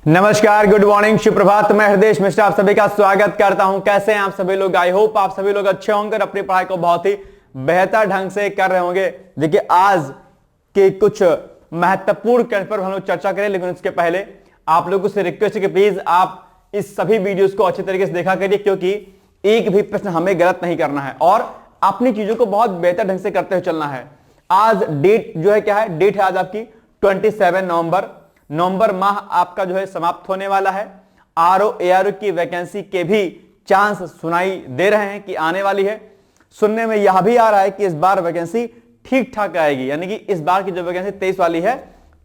नमस्कार, good morning, सुप्रभात। मैं हृदय मिश्रा आप सभी का स्वागत करता हूं। कैसे हैं आप सभी लोग? आई होप आप सभी लोग अच्छे होंगे और अपनी पढ़ाई को बहुत ही बेहतर ढंग से कर रहे होंगे। देखिए, आज के कुछ महत्वपूर्ण पॉइंट पर हम लोग चर्चा करें, लेकिन उसके पहले आप लोगों से रिक्वेस्ट है कि प्लीज आप इस सभी वीडियोस को अच्छे तरीके से देखा करिए, क्योंकि एक भी प्रश्न हमें गलत नहीं करना है और अपनी चीजों को बहुत बेहतर ढंग से करते हुए चलना है। आज डेट जो है क्या है? डेट है आज आपकी 27 नवंबर। नवंबर माह आपका जो है समाप्त होने वाला है। आरओ एआरओ की वैकेंसी के भी चांस सुनाई दे रहे हैं कि आने वाली है। सुनने में यह भी आ रहा है कि इस बार वैकेंसी ठीक ठाक आएगी, यानी कि इस बार की जो वैकेंसी 23 वाली है,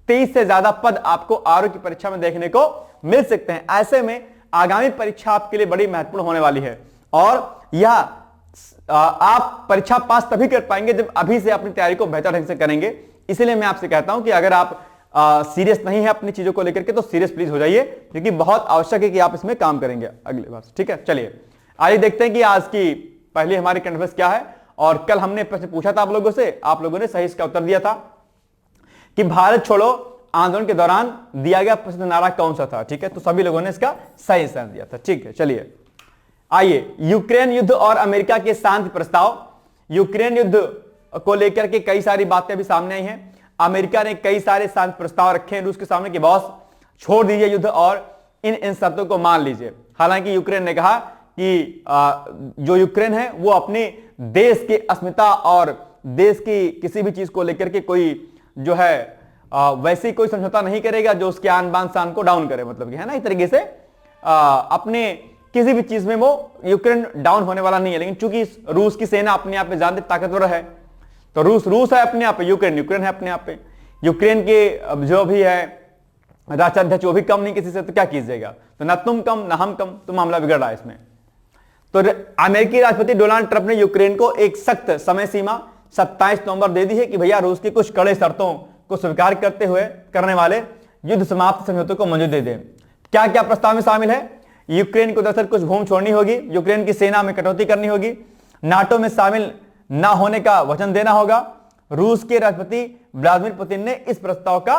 23 से ज्यादा पद आपको आरओ की परीक्षा में देखने को मिल सकते हैं। ऐसे में आगामी परीक्षा आपके लिए बड़ी महत्वपूर्ण होने वाली है और यह आप परीक्षा पास तभी कर पाएंगे जब अभी से अपनी तैयारी को बेहतर ढंग से करेंगे। इसलिए मैं आपसे कहता हूं कि अगर आप सीरियस नहीं है अपनी चीजों को लेकर के, तो सीरियस प्लीज हो जाइए, क्योंकि बहुत आवश्यक है कि आप इसमें काम करेंगे अगले बार। ठीक है, चलिए आइए देखते हैं कि आज की पहली हमारी करंट अफेयर्स क्या है। और कल हमने प्रश्न पूछा था आप लोगों से, आप लोगों ने सही इसका उत्तर दिया था कि भारत छोड़ो आंदोलन के दौरान दिया गया प्रसिद्ध नारा कौन सा था। ठीक है, तो सभी लोगों ने इसका सही आंसर दिया था। ठीक है, चलिए आइए, यूक्रेन युद्ध और अमेरिका के शांति प्रस्ताव। यूक्रेन युद्ध को लेकर के कई सारी बातें भी सामने आई हैं। अमेरिका ने कई सारे शांति प्रस्ताव रखे हैं रूस के सामने कि बॉस छोड़ दीजिए युद्ध और इन शर्तों को मान लीजिए। हालांकि यूक्रेन ने कहा कि जो यूक्रेन है वो अपने देश की अस्मिता और देश की किसी भी चीज को लेकर के कोई जो है वैसे कोई समझौता नहीं करेगा जो उसके आन बान शान को डाउन करे, मतलब कि है ना, इस तरीके से अपने किसी भी चीज में वो यूक्रेन डाउन होने वाला नहीं है। लेकिन चूंकि रूस की सेना अपने आप में जानते ताकतवर है, तो रूस है अपने आप पे, यूक्रेन है अपने आप पे। यूक्रेन के जो भी है राष्ट्राध्यक्ष वो भी कम नहीं किसी से, तो क्या कीजिएगा? तो ना तुम कम ना हम कम, तो मामला बिगड़ रहा है इसमें। तो अमेरिकी राष्ट्रपति डोनाल्ड ट्रंप ने यूक्रेन को एक सख्त समय सीमा 27 नवंबर दे दी है कि भैया रूस की कुछ कड़े शर्तों को स्वीकार करते हुए करने वाले युद्ध समाप्त समझौते को मंजूरी दे दें। क्या क्या प्रस्ताव में शामिल है? यूक्रेन को दरअसल कुछ भूमि छोड़नी होगी, यूक्रेन की सेना में कटौती करनी होगी, नाटो में शामिल ना होने का वचन देना होगा। रूस के राष्ट्रपति व्लादिमीर पुतिन ने इस प्रस्ताव का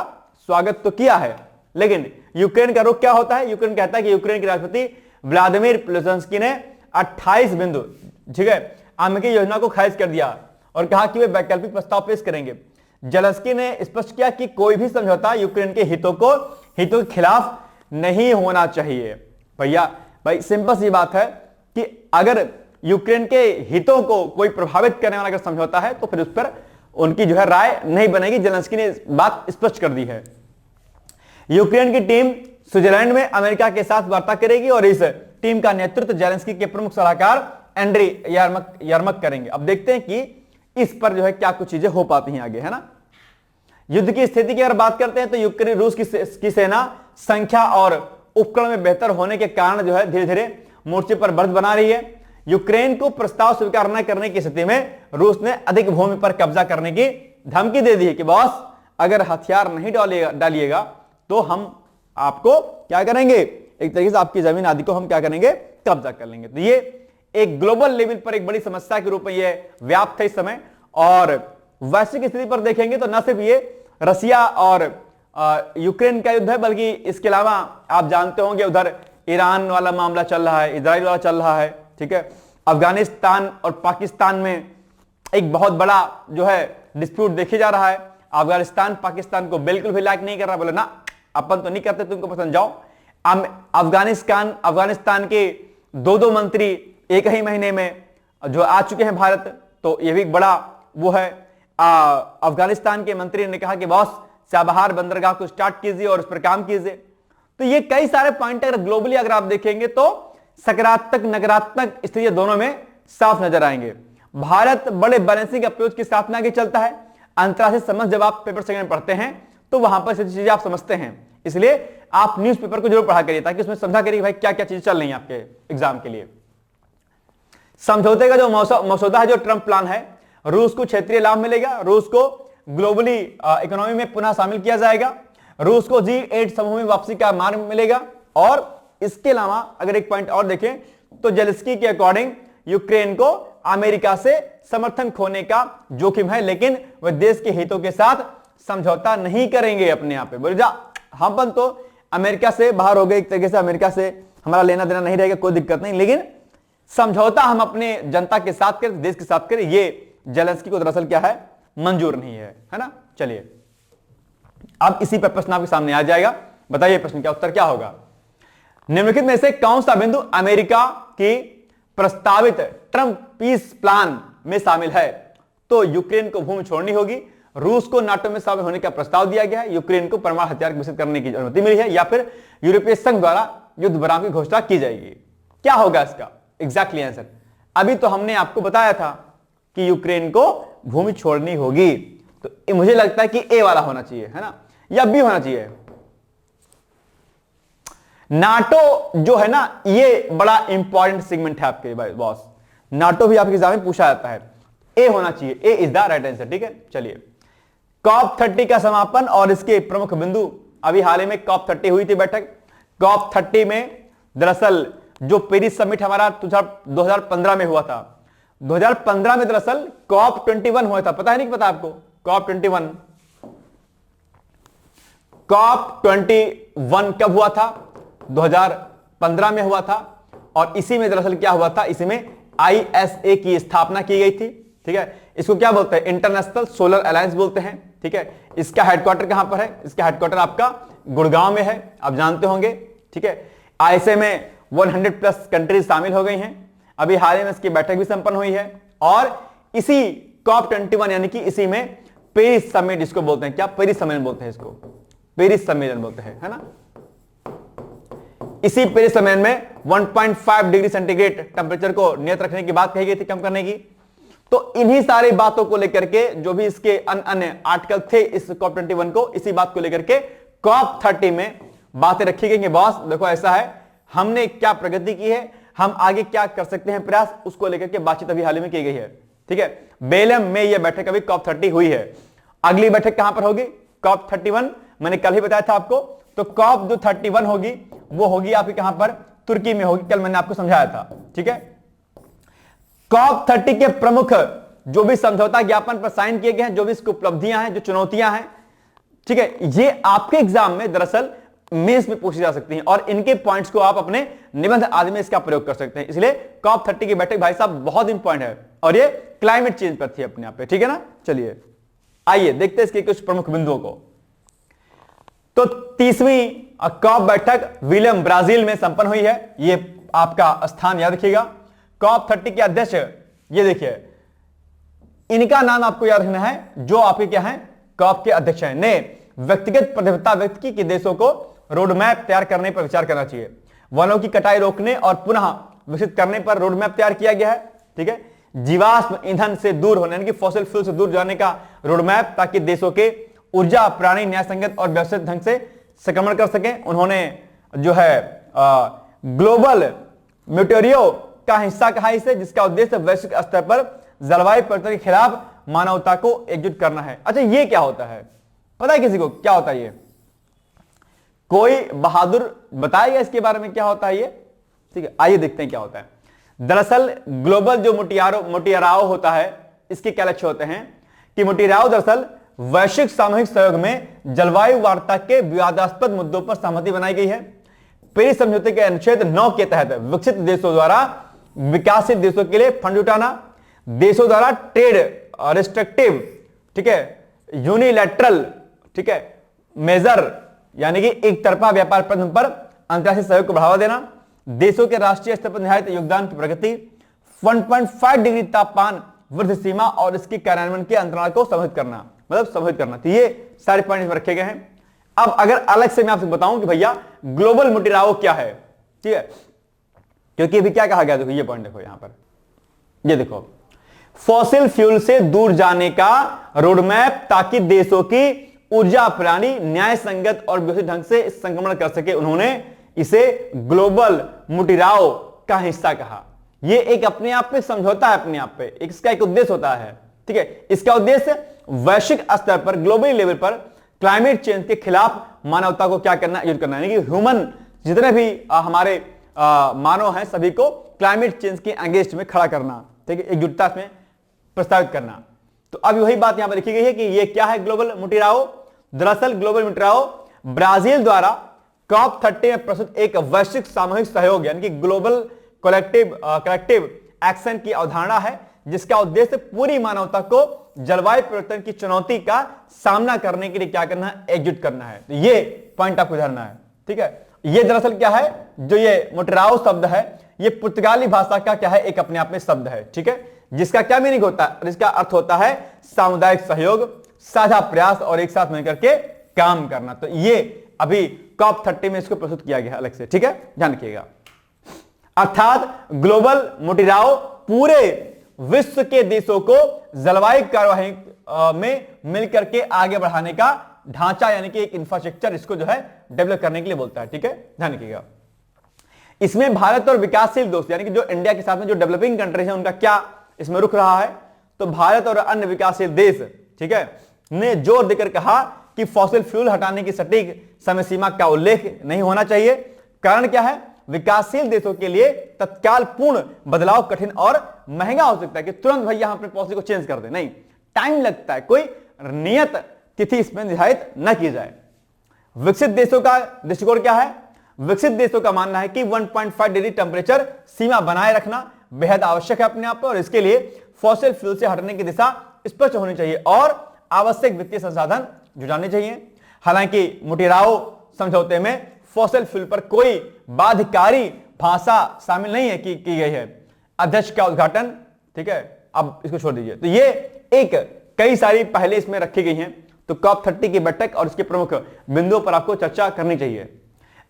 स्वागत तो किया है, लेकिन यूक्रेन का रुख क्या होता है? यूक्रेन कहता है कि यूक्रेन के राष्ट्रपति व्लादिमीर पुतिन ने 28 बिंदु, ठीक है, अमेरिकी योजना को खारिज कर दिया और कहा कि वे वैकल्पिक प्रस्ताव पेश करेंगे। जेलेंस्की ने स्पष्ट किया कि कोई भी समझौता यूक्रेन के हितों के खिलाफ नहीं होना चाहिए। भाई सिंपल सी बात है कि अगर यूक्रेन के हितों को कोई प्रभावित करने वाला अगर समझौता है तो फिर उस पर उनकी जो है राय नहीं बनेगी। जेलेंस्की ने बात स्पष्ट कर दी है। यूक्रेन की टीम स्विट्जरलैंड में अमेरिका के साथ वार्ता करेगी और इस टीम का नेतृत्व जेलेंस्की के प्रमुख सलाहकार एंड्री यर्मक करेंगे। अब देखते हैं कि इस पर जो है क्या कुछ चीजें हो पाती हैं आगे, है ना। युद्ध की स्थिति की अगर बात करते हैं तो यूक्रेन रूस की सेना संख्या और उपकरण में बेहतर होने के कारण जो है धीरे धीरे मोर्चे पर बढ़त बना रही है। यूक्रेन को प्रस्ताव स्वीकार न करने की स्थिति में रूस ने अधिक भूमि पर कब्जा करने की धमकी दे दी है कि बॉस अगर हथियार नहीं डालिएगा तो हम आपको क्या करेंगे, एक तरीके से आपकी जमीन आदि को हम क्या करेंगे, कब्जा कर लेंगे। तो ये एक ग्लोबल लेवल पर एक बड़ी समस्या के रूप में ये व्याप्त है इस समय। और वैश्विक स्थिति पर देखेंगे तो न सिर्फ ये रसिया और यूक्रेन का युद्ध है, बल्कि इसके अलावा आप जानते होंगे उधर ईरान वाला मामला चल रहा है, इजराइल वाला चल रहा है, ठीक है। अफगानिस्तान और पाकिस्तान में एक बहुत बड़ा जो है डिस्प्यूट देखे जा रहा है। अफगानिस्तान पाकिस्तान को बिल्कुल भी लाइक नहीं कर रहा, बोले ना अपन तो नहीं करते, तुमको पसंद जाओ। अफगानिस्तान के दो मंत्री एक ही महीने में जो आ चुके हैं भारत, तो यह भी बड़ा वो है। अफगानिस्तान के मंत्री ने कहा कि बॉस चाबहार बंदरगाह को स्टार्ट कीजिए और उस पर काम कीजिए। तो ये कई सारे पॉइंट अगर ग्लोबली अगर आप देखेंगे तो सकारात्मक नकारात्मक स्थिति दोनों में साफ नजर आएंगे। भारत बड़े बैलेंसिंग अप्रोच के साथ में आगे चलता है। अंतर्राष्ट्रीय संबंध जब आप पेपर सेकंड में पढ़ते हैं तो वहां पर चीजें आप समझते हैं, इसलिए आप न्यूज़पेपर को जरूर पढ़ा करिए ताकि उसमें समझा करिए भाई क्या क्या चीजें चल रही हैं आपके एग्जाम के लिए। समझौते का जो मसौदा है, जो ट्रंप प्लान है, रूस को क्षेत्रीय लाभ मिलेगा, रूस को ग्लोबली इकोनॉमी में पुनः शामिल किया जाएगा, रूस को G8 समूह में वापसी का मार्ग मिलेगा। और इसके अलावा अगर एक पॉइंट और देखें तो जेलेंस्की के अकॉर्डिंग यूक्रेन को अमेरिका से समर्थन खोने का जोखिम है, लेकिन वह देश के हितों के साथ समझौता नहीं करेंगे अपने आप पे। बोले जा हम तो अमेरिका से बाहर हो गए, एक तरीके से अमेरिका से हमारा लेना देना नहीं रहेगा, कोई दिक्कत नहीं, लेकिन समझौता हम अपने जनता के साथ करें, देश के साथ करें, ये जेलेंस्की को दरअसल क्या है, मंजूर नहीं है ना। चलिए अब इसी पर प्रश्न आपके सामने आ जाएगा, बताइए प्रश्न का उत्तर क्या होगा। निम्नलिखित में से कौन सा बिंदु अमेरिका की प्रस्तावित ट्रंप पीस प्लान में शामिल है? तो यूक्रेन को भूमि छोड़नी होगी, रूस को नाटो में शामिल होने का प्रस्ताव दिया गया है, यूक्रेन को परमाणु हथियार विकसित करने की अनुमति मिली है, या फिर यूरोपीय संघ द्वारा युद्ध विराम की घोषणा की जाएगी। क्या होगा इसका एग्जैक्टली आंसर? अभी तो हमने आपको बताया था कि यूक्रेन को भूमि छोड़नी होगी, तो मुझे लगता है कि ए वाला होना चाहिए, है ना, या बी होना चाहिए। नाटो जो है ना, ये बड़ा इंपॉर्टेंट सेगमेंट है आपके भाई बॉस, नाटो भी आपके एग्जाम में पूछा जाता है, ए होना चाहिए, ए इज द राइट आंसर। ठीक है, चलिए COP30 का समापन और इसके प्रमुख बिंदु। अभी हाल ही में COP30 हुई थी बैठक। COP30 में दरअसल जो पेरिस समिट हमारा 2015 में हुआ था, 2015 में दरअसल COP21 हुआ था, पता है नहीं पता आपको? COP21 कब हुआ था? 2015 में हुआ था, और इसी में दरअसल क्या हुआ था, इसी में ISA की स्थापना की गई थी। ठीक है, इसको क्या बोलते हैं? इंटरनेशनल सोलर अलायंस बोलते हैं। ठीक है, इसका हेडक्वार्टर कहां पर है? इसका हेडक्वार्टर आपका गुड़गांव में है, आप जानते होंगे। ठीक है, ISA में 100+ कंट्रीज शामिल हो गई हैं। अभी हाल ही में इसकी बैठक भी संपन्न हुई है, और इसी COP21 यानी कि इसी में पेरिस समिट जिसको बोलते हैं, क्या पेरिस सम्मेलन बोलते हैं, इसको पेरिस सम्मेलन बोलते हैं, है ना। इसी पेरिस सम्मेलन में 1.5 डिग्री सेंटीग्रेड टेंपरेचर को नियत रखने की बात कही गई थी, कम करने की। तो इन्हीं सारी बातों को लेकर के जो भी इसके अन्य आर्टिकल थे इस COP21 को, इसी बात को लेकर के COP30 में बातें रखी गई कि बॉस देखो ऐसा है, हमने क्या प्रगति की है, हम आगे क्या कर सकते हैं प्रयास, उसको लेकर के बातचीत अभी हाल ही में की गई है। ठीक है, बेलम में यह बैठक अभी COP30 हुई है। अगली बैठक कहां पर होगी? COP31 मैंने कल ही बताया था आपको। तो COP जो 31 होगी वो होगी आपकी कहां पर? तुर्की में होगी, कल मैंने आपको समझाया था। ठीक है, COP30 के प्रमुख जो भी समझौता ज्ञापन पर साइन किए गए हैं, जो भी इसकी उपलब्धियां हैं, जो चुनौतियां हैं, ठीक है, ये आपके एग्जाम में दरअसल मेंस में पूछी जा सकती हैं, और इनके पॉइंट्स को आप अपने निबंध आदि में इसका प्रयोग कर सकते हैं। इसलिए COP30 की बैठक भाई साहब बहुत इंपॉर्टेंट है, और ये क्लाइमेट चेंज पर थी अपने आप पे। ठीक है ना, चलिए आइए देखते हैं इसके कुछ प्रमुख बिंदुओं को। तो 30वीं COP बैठक विलियम ब्राजील में संपन्न हुई है, ये आपका स्थान याद रखिएगा। COP30 के अध्यक्ष ये देखिए, इनका नाम आपको याद रखना है, जो आपके क्या है COP के अध्यक्ष हैं, ने व्यक्तिगत प्रतिबद्धता व्यक्त की कि देशों को रोडमैप तैयार करने पर विचार करना चाहिए। वनों की कटाई रोकने और पुनः विकसित करने पर रोडमैप तैयार किया गया है। ठीक है, जीवाश्म ईंधन से दूर होने यानी कि फॉसिल फ्यूल से दूर जाने का रोडमैप, ताकि देशों के ऊर्जा प्रणाली न्यायसंगत और व्यवस्थित ढंग से संक्रमण कर सकें। उन्होंने जो है ग्लोबल मेटेरियो का हिस्सा कहा इसे, जिसका उद्देश्य वैश्विक स्तर पर जलवायु परिवर्तन के खिलाफ मानवता को एकजुट करना है। अच्छा, ये क्या होता है, पता है किसी को क्या होता है ये? कोई बहादुर बताएगा इसके बारे में क्या होता है ये? ठीक है, आइए देखते हैं क्या होता है। दरअसल ग्लोबल जो मोटियाराओ होता है, इसके क्या लक्ष्य होते हैं कि मोटियाराओ दरअसल वैश्विक सामूहिक सहयोग में जलवायु वार्ता के विवादास्पद मुद्दों पर सहमति बनाई गई है। पेरिस समझौते के अनुच्छेद 9 के तहत विकसित देशों द्वारा विकासशील देशों के लिए फंड जुटाना, देशों द्वारा ट्रेड रिस्ट्रिक्टिव, ठीक है, यूनिलैटरल, ठीक है, मेजर यानी कि एक तरफा व्यापार प्रबंधन पर अंतर्राष्ट्रीय सहयोग को बढ़ावा देना, देशों के राष्ट्रीय स्तर पर निहित योगदान की प्रगति, 1.5 डिग्री तापमान वृद्धि सीमा और इसके कार्यान्वयन के अंतराल को समाहित करना, मतलब समाहित करना। तो ये सारे पॉइंट रखे गए हैं। अब अगर अलग से मैं आपसे बताऊं कि भैया ग्लोबल मोटियाराओ क्या है, ठीक है, क्योंकि अभी क्या कहा गया, देखो ये पॉइंट देखो यहां पर, ये देखो, फॉसिल फ्यूल से दूर जाने का रोडमैप ताकि देशों की ऊर्जा प्रणाली न्याय संगत और व्यवस्थित ढंग से संक्रमण कर सके। उन्होंने इसे ग्लोबल मोटियाराओ का हिस्सा कहा। यह एक अपने आप में समझौता है, अपने आप पे इसका एक उद्देश्य होता है। ठीक है, इसका उद्देश्य वैश्विक स्तर पर ग्लोबल लेवल पर क्लाइमेट चेंज के खिलाफ मानवता को क्या करना, युद्ध करना, यानी कि ह्यूमन जितने भी हमारे मानव हैं सभी को क्लाइमेट चेंज के अगेंस्ट में खड़ा करना, ठीक है, एकजुटता में प्रस्तावित करना। तो अब वही बात यहां पर लिखी गई है कि ये क्या है ग्लोबल मोटियाराओ। दरअसल ग्लोबल मोटियाराओ ब्राजील द्वारा COP30 में प्रस्तुत एक वैश्विक सामूहिक सहयोग यानी कि ग्लोबल कलेक्टिव एक्शन की अवधारणा है, जिसका उद्देश्य पूरी मानवता को जलवायु परिवर्तन की चुनौती का सामना करने के लिए क्या करना है, एकजुट करना है। तो ये पॉइंट आपको ध्यान रखना है, ठीक है। ये दरअसल क्या है, जो ये मोटेराओ शब्द है, ये पुर्तगाली भाषा का क्या है, एक अपने आप में शब्द है, ठीक है, जिसका क्या मीनिंग होता है, इसका अर्थ होता है सामुदायिक सहयोग, साझा प्रयास और एक साथ मिलकर के काम करना। तो ये अभी COP30 में इसको प्रस्तुत किया गया अलग से, ठीक है, ध्यान रखिएगा। अर्थात ग्लोबल मोटेराओ पूरे विश्व के देशों को जलवायु कार्यवाही में मिलकर के आगे बढ़ाने का ढांचा यानी कि एक इंफ्रास्ट्रक्चर इसको जो है डेवलप करने के लिए बोलता है, ठीक है, ध्यान रखिएगा। इसमें भारत और विकासशील देश यानी कि जो इंडिया के साथ में जो डेवलपिंग कंट्रीज है उनका क्या इसमें रुख रहा है, तो भारत और अन्य विकासशील देश, ठीक है, ने जोर देकर कहा कि फॉसिल फ्यूल हटाने की सटीक समय सीमा का उल्लेख नहीं होना चाहिए। कारण क्या है, विकासशील देशों के लिए तत्काल पूर्ण बदलाव कठिन और महंगा हो सकता है कि तुरंत भैया हम अपने पॉलिसी को चेंज कर दें, नहीं, टाइम लगता है, कोई नियत तिथि इसमें निर्धारित न की जाए। विकसित देशों का दृष्टिकोण क्या है, विकसित देशों का मानना है कि 1.5 डिग्री टेम्परेचर सीमा बनाए रखना बेहद आवश्यक है अपने आप पर, और इसके लिए फॉसिल फ्यूल से हटने की दिशा स्पष्ट होनी चाहिए और आवश्यक वित्तीय संसाधन जुटाने चाहिए। हालांकि मोटेराओ समझौते में फॉसिल फ्यूल पर कोई बाध्यकारी भाषा शामिल नहीं है की गई है। अध्यक्ष का उद्घाटन, ठीक है, अब इसको छोड़ दीजिए। तो ये एक कई सारी पहले इसमें रखी गई हैं, तो COP30 की बैठक और इसके प्रमुख बिंदुओं पर आपको चर्चा करनी चाहिए।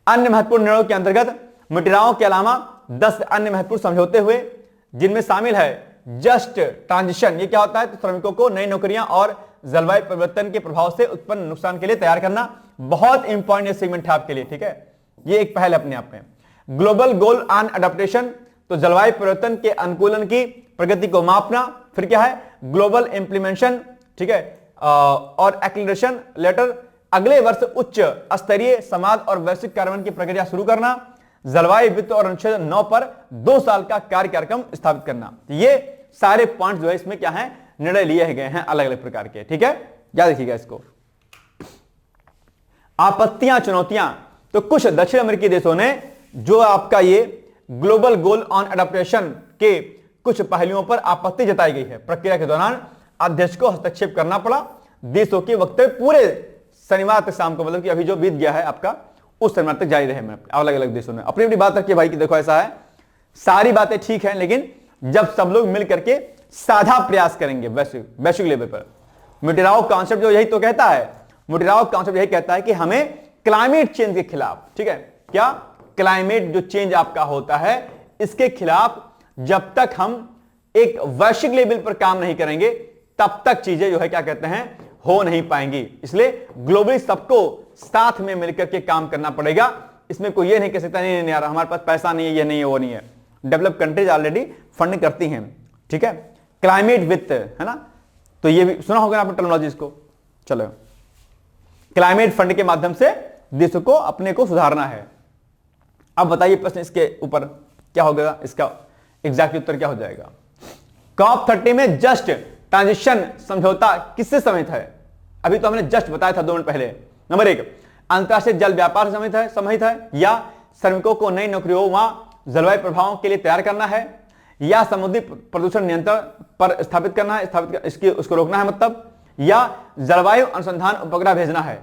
अन्य महत्वपूर्ण निर्णयों के अंतर्गत मोटेराओ के अलावा 10 अन्य महत्वपूर्ण समझौते हुए, जिनमें शामिल है जस्ट ट्रांजिशन, ये क्या होता है, तो श्रमिकों को नई नौकरियां और जलवायु परिवर्तन के प्रभाव से उत्पन्न नुकसान के लिए तैयार करना, बहुत इंपॉर्टेंट सेगमेंट है आपके लिए, ठीक है, ये एक पहल अपने आप में। ग्लोबल गोल ऑन अडॉप्टेशन, तो जलवायु परिवर्तन के अनुकूलन की प्रगति को मापना। फिर क्या है, ग्लोबल इंप्लीमेंटेशन, ठीक है, और एक्सीलरेशन लेटर, अगले वर्ष उच्च स्तरीय समाज और वैश्विक कार्यान्वयन की प्रक्रिया शुरू करना। जलवायु वित्त और अनुच्छेद 9 पर 2 साल का कार्य कार्यक्रम स्थापित करना। ये सारे पॉइंट जो है इसमें क्या है, निर्णय लिए गए हैं अलग अलग प्रकार के, ठीक है, याद रखिएगा इसको। आपत्तियां चुनौतियां, तो कुछ दक्षिण अमेरिकी देशों ने जो आपका ये ग्लोबल गोल ऑन अडॉप्टेशन के कुछ पहलुओं पर आपत्ति जताई गई है। प्रक्रिया के दौरान अध्यक्ष को हस्तक्षेप करना पड़ा। देशों के वक्तव्य पूरे शनिवार तक शाम को, मतलब कि अभी जो बीत गया है आपका, उस शनिवार तक जारी रहे। अलग अलग देशों ने अपनी अपनी बात रखी भाई कि देखो ऐसा है, सारी बातें ठीक है, लेकिन जब सब लोग मिल करके साझा प्रयास करेंगे वैश्विक लेवल पर। मोटेराओ कॉन्सेप्ट जो यही तो कहता है, मोटेराओ कॉन्सेप्ट यही कहता है कि हमें क्लाइमेट चेंज के खिलाफ, ठीक है, क्या क्लाइमेट जो चेंज आपका होता है इसके खिलाफ जब तक हम एक वैश्विक लेवल पर काम नहीं करेंगे तब तक चीजें जो है क्या कहते हैं, हो नहीं पाएंगी। इसलिए ग्लोबली सबको साथ में मिलकर के काम करना पड़ेगा। इसमें कोई ये नहीं कह सकता नहीं यार हमारे पास पैसा नहीं है, ये नहीं है, वो नहीं है। डेवलप कंट्रीज ऑलरेडी फंड करती हैं, ठीक है, क्लाइमेट वित्त, है ना, तो ये भी सुना होगा आपने टर्मिनोलॉजी इसको। चलो, क्लाइमेट फंड के माध्यम से देशों को अपने को सुधारना है। अब बताइए प्रश्न इसके ऊपर क्या होगा, इसका एग्जैक्ट उत्तर क्या हो जाएगा। COP30 में जस्ट ट्रांजिशन समझौता किससे समित है? अभी तो हमने जस्ट बताया था 2 मिनट पहले। नंबर 1, अंतरराष्ट्रीय जल व्यापार समित है, या श्रमिकों को नई नौकरियों व जलवायु प्रभावों के लिए तैयार करना है, या समुद्री प्रदूषण नियंत्रण पर स्थापित करना है, उसको रोकना है मतलब, या जलवायु अनुसंधान उपग्रह भेजना है।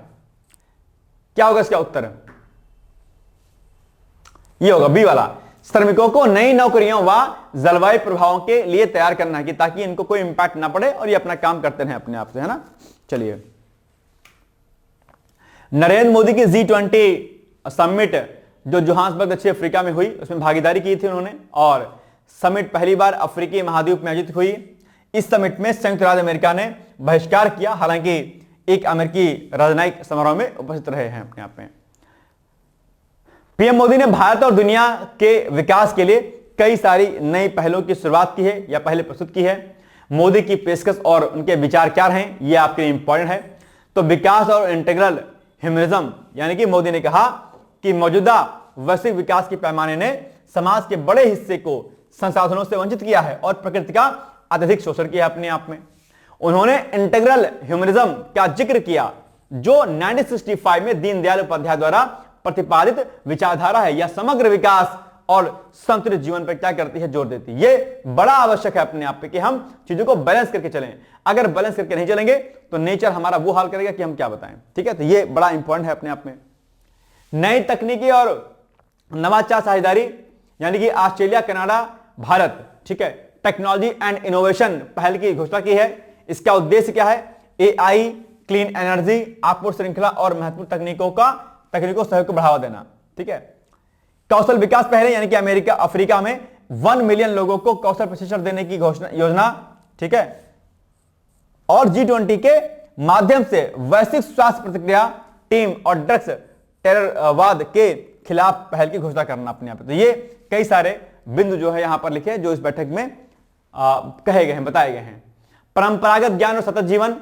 क्या होगा इसका उत्तर? ये होगा बी वाला, श्रमिकों को नई नौकरियों व जलवायु प्रभावों के लिए तैयार करना है कि ताकि इनको कोई इंपैक्ट ना पड़े और ये अपना काम करते रहें अपने आप से, है ना। चलिए, नरेंद्र मोदी की G20 समिट जो जोहान्सबर्ग दक्षिण अफ्रीका में हुई उसमें भागीदारी की थी उन्होंने, और समिट पहली बार अफ्रीकी महाद्वीप में आयोजित हुई। इस समिट में संयुक्त राज्य अमेरिका ने बहिष्कार किया, हालांकि एक अमेरिकी राजनयिक समारोह में उपस्थित रहे हैं अपने आप में। पीएम मोदी ने भारत और दुनिया के विकास के लिए कई सारी नई पहलों की शुरुआत की है या पहले प्रस्तुत की है। मोदी की पेशकश और उनके विचार क्या हैं, ये आपके लिए इंपॉर्टेंट है। तो विकास और इंटीग्रल ह्यूमनिज्म, यानी कि मोदी ने कहा कि मौजूदा वैश्विक विकास के पैमाने ने समाज के बड़े हिस्से को संसाधनों से वंचित किया है और प्रकृति का अत्यधिक शोषण किया अपने आप में। उन्होंने इंटीग्रल ह्यूमनिज्म का जिक्र किया जो 1965 में दीनदयाल उपाध्याय द्वारा प्रतिपादित विचारधारा है। यह समग्र विकास और संतुलित जीवन पर क्या करती है, जोर देती है। ये बड़ा आवश्यक है अपने आप पे कि हम चीजों को बैलेंस करके चलें। अगर बैलेंस करके नहीं चलेंगे तो नेचर हमारा वो हाल करेगा कि हम क्या बताएं। ठीक है, तो ये बड़ा इंपॉर्टेंट है अपने आप में। नई तकनीकी और नवाचार साझेदारी, यानी कि ऑस्ट्रेलिया, कनाडा, भारत, ठीक है, टेक्नोलॉजी एंड इनोवेशन पहल की घोषणा की है। इसका उद्देश्य क्या है, एआई, क्लीन एनर्जी, आपूर्ति श्रृंखला और महत्वपूर्ण तकनीकों सहयोग को बढ़ावा देना। ठीक है, कौशल विकास पहले, यानी कि अफ्रीका में 1 मिलियन लोगों को कौशल प्रशिक्षण देने की योजना। ठीक है, और G20 के माध्यम से वैश्विक स्वास्थ्य प्रतिक्रिया टीम और ड्रग्स टेररवाद के खिलाफ पहल की घोषणा करना अपने आप। तो ये कई सारे बिंदु जो है यहां पर लिखे, जो इस बैठक में कहे गए हैं, बताए गए हैं। परंपरागत ज्ञान और सतत जीवन,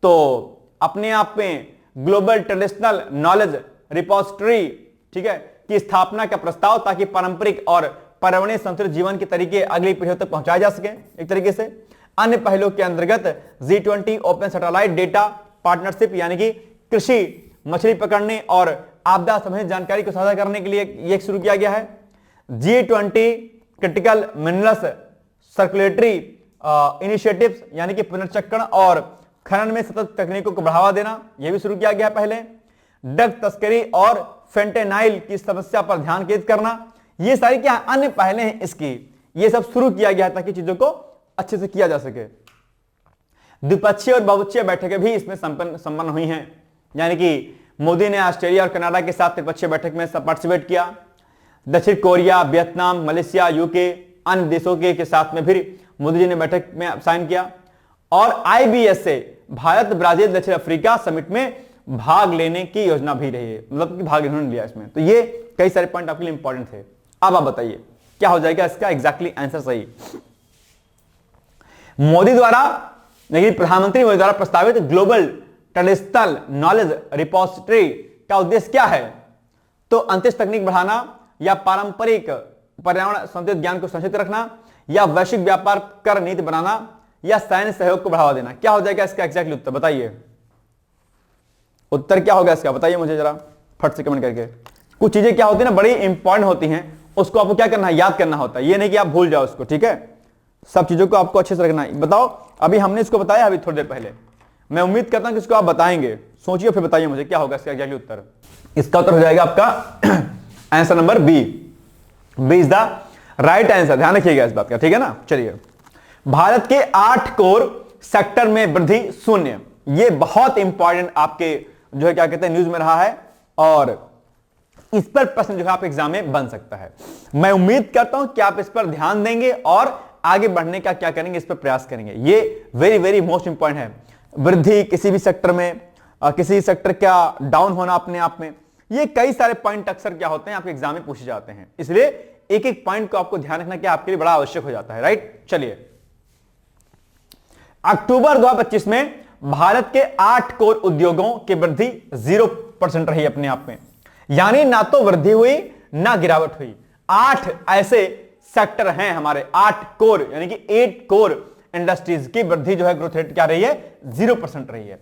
तो अपने आप में ग्लोबल ट्रेडिशनल नॉलेज रिपोजिटरी, ठीक है, की स्थापना का प्रस्ताव, ताकि पारंपरिक और पर्यावरणीय संतुलित जीवन के तरीके अगली पीढ़ियों तक पहुंचाए जा सके एक तरीके से। अन्य पहलों के अंतर्गत G20 open satellite data partnership, यानी कि कृषि, मछली पकड़ने और आपदा संबंधी जानकारी को साझा करने के लिए यह शुरू किया गया है। G20 critical minerals circulatory initiatives, यानी कि पुनर्चक्रण और खनन में सतत तकनीकों को बढ़ावा देना, यह भी शुरू किया गया पहले। ड्रग तस्करी और फेंटेनाइल की समस्या पर ध्यान केंद्रित करना, ये सारी क्या अन्य पहले हैं इसकी, ये सब शुरू किया गया ताकि चीजों को अच्छे से किया जा सके। द्विपक्षीय और बहुपक्षीय बैठकें भी इसमें संपन्न हुई हैं, यानी कि मोदी ने ऑस्ट्रेलिया और कनाडा के साथ त्रिपक्षीय बैठक में पार्टिसिपेट किया। दक्षिण कोरिया, वियतनाम, मलेशिया, यूके, अन्य देशों के साथ में फिर मोदी जी ने बैठक में साइन किया। और IBS से भारत, ब्राजील, दक्षिण अफ्रीका समिट में भाग लेने की योजना भी रही है, मतलब कि भाग इन्होंने लिया इसमें। तो ये कई सारे पॉइंट आपके लिए इंपॉर्टेंट थे। अब आप बताइए क्या हो जाएगा इसका एग्जैक्टली आंसर सही। प्रधानमंत्री मोदी द्वारा प्रस्तावित ग्लोबल ट्रेडिशनल नॉलेज रिपोजिटरी का उद्देश्य क्या है, तो अंतरिक्ष तकनीक बढ़ाना, या पारंपरिक पर्यावरण संबंधित ज्ञान को संचित रखना, या वैश्विक व्यापार कर नीति बनाना, या सैन्य सहयोग को बढ़ावा देना। क्या हो जाएगा इसका एग्जैक्टली उत्तर बताइए। उत्तर क्या होगा इसका बताइए मुझे जरा फट से कमेंट करके। कुछ चीजें क्या होती है ना, बड़ी इंपॉर्टेंट होती हैं, उसको आपको क्या करना है, याद करना होता है। ये नहीं कि आप भूल जाओ उसको, ठीक है, सब चीजों को आपको अच्छे से रखना है। बताओ, अभी हमने इसको बताया अभी थोड़ी देर पहले, मैं उम्मीद करता हूं कि इसको आप बताएंगे। सोचिए फिर बताइए मुझे क्या होगा इसका एग्जैक्टली उत्तर। इसका उत्तर हो जाएगा आपका answer number B. B is the right answer, ध्यान रखिएगा इस बात का, ठीक है ना। चलिए, भारत के 8 कोर सेक्टर में वृद्धि 0, ये बहुत इंपॉर्टेंट आपके जो है क्या कहते हैं न्यूज में रहा है, और इस पर प्रश्न जो है आप एग्जाम में बन सकता है। मैं उम्मीद करता हूं कि आप इस पर ध्यान देंगे और आगे बढ़ने का क्या करेंगे, इस पर प्रयास करेंगे। ये वेरी वेरी मोस्ट इंपॉर्टेंट है। वृद्धि किसी भी सेक्टर में, किसी सेक्टर का डाउन होना अपने आप में, ये कई सारे पॉइंट अक्सर क्या होते हैं आपके एग्जाम में पूछे जाते हैं, इसलिए एक एक पॉइंट को आपको ध्यान रखना क्या आपके लिए बड़ा आवश्यक हो जाता है, राइट। चलिए, अक्टूबर 2025 में भारत के 8 कोर उद्योगों की वृद्धि 0% रही अपने आप में, यानी ना तो वृद्धि हुई ना गिरावट हुई। 8 ऐसे सेक्टर हैं हमारे, 8 कोर यानी कि 8 कोर इंडस्ट्रीज की वृद्धि जो है ग्रोथ रेट क्या रही है, 0% रही है।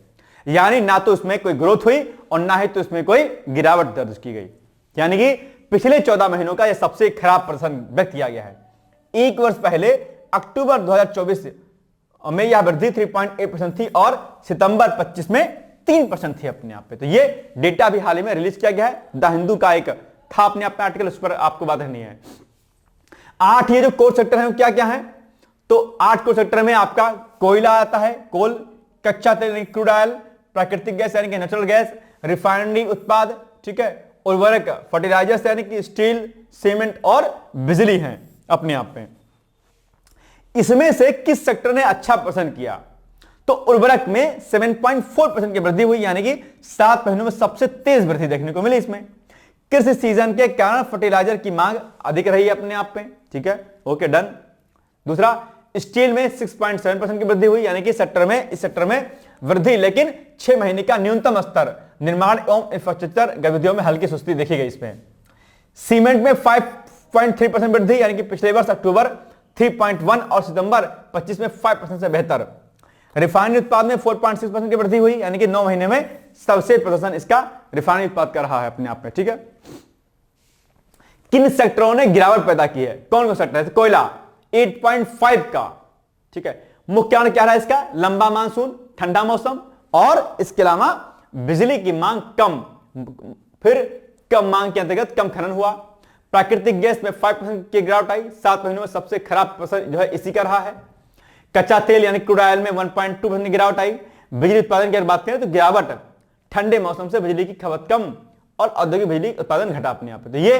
यानी ना तो इसमें कोई ग्रोथ हुई और ना ही तो इसमें कोई गिरावट दर्ज की गई, यानी कि पिछले 14 महीनों का यह सबसे खराब प्रदर्शन व्यक्त किया गया है। एक वर्ष पहले अक्टूबर 2024 में यह वृद्धि 3.8% थी और सितंबर 25 में 3% थी अपने आप पे। तो ये डेटा भी हाल ही में रिलीज किया गया है, द हिंदू का एक था अपने आप में आर्टिकल, उस पर आपको बात करनी है। 8 ये जो कोर सेक्टर है वो क्या क्या है, तो 8 कोर सेक्टर में आपका कोयला आता है, कोल, कच्चा तेल क्रूड ऑयल, प्राकृतिक गैस यानी कि नेचुरल गैस, रिफाइनरी उत्पाद, ठीक है, उर्वरक फर्टिलाइजर्स यानी कि स्टील, सीमेंट और बिजली है अपने आप में। इसमें से किस सेक्टर ने अच्छा प्रदर्शन किया, तो उर्वरक में 7.4% की वृद्धि हुई, यानी कि 7 महीनों में सबसे तेज वृद्धि देखने को मिली इसमें। कृषि सीजन के कारण फर्टिलाइजर की मांग अधिक रही अपने आप में, ठीक है, ओके डन। दूसरा, स्टील में 6.7% की वृद्धि हुई, यानी कि इस सेक्टर में वृद्धि, लेकिन 6 महीने का न्यूनतम स्तर निर्माण एवं इंफ्रास्ट्रक्चर गतिविधियों में हल्की सुस्ती देखी गई इसमें। सीमेंट में 5.3% वृद्धि, यानी कि पिछले वर्ष अक्टूबर 3.1 और सितंबर 25 में 5% से बेहतर। रिफाइनरी उत्पाद में 4.6% की वृद्धि हुई, यानी कि 9 महीने में सबसे प्रदर्शन इसका रिफाइनरी उत्पाद कर रहा है अपने आप में। ठीक है, किन सेक्टरों ने गिरावट पैदा की है? कौन कौन सेक्टर है? कोयला 8.5 का। ठीक है, मुख्य कारण क्या रहा है इसका? लंबा मानसून, ठंडा मौसम, और इसके अलावा बिजली की मांग कम, फिर कम मांग के अंतर्गत कम खनन हुआ। प्राकृतिक गैस में 5% की गिरावट आई, 7 महीनों में सबसे खराब फसल जो है इसी का रहा है। कच्चा तेल यानी क्रूड ऑयल में 1.2% की गिरावट आई। बिजली उत्पादन की अगर बात करें तो गिरावट ठंडे मौसम से बिजली की खपत कम और औद्योगिक बिजली उत्पादन घटा अपने आप। तो ये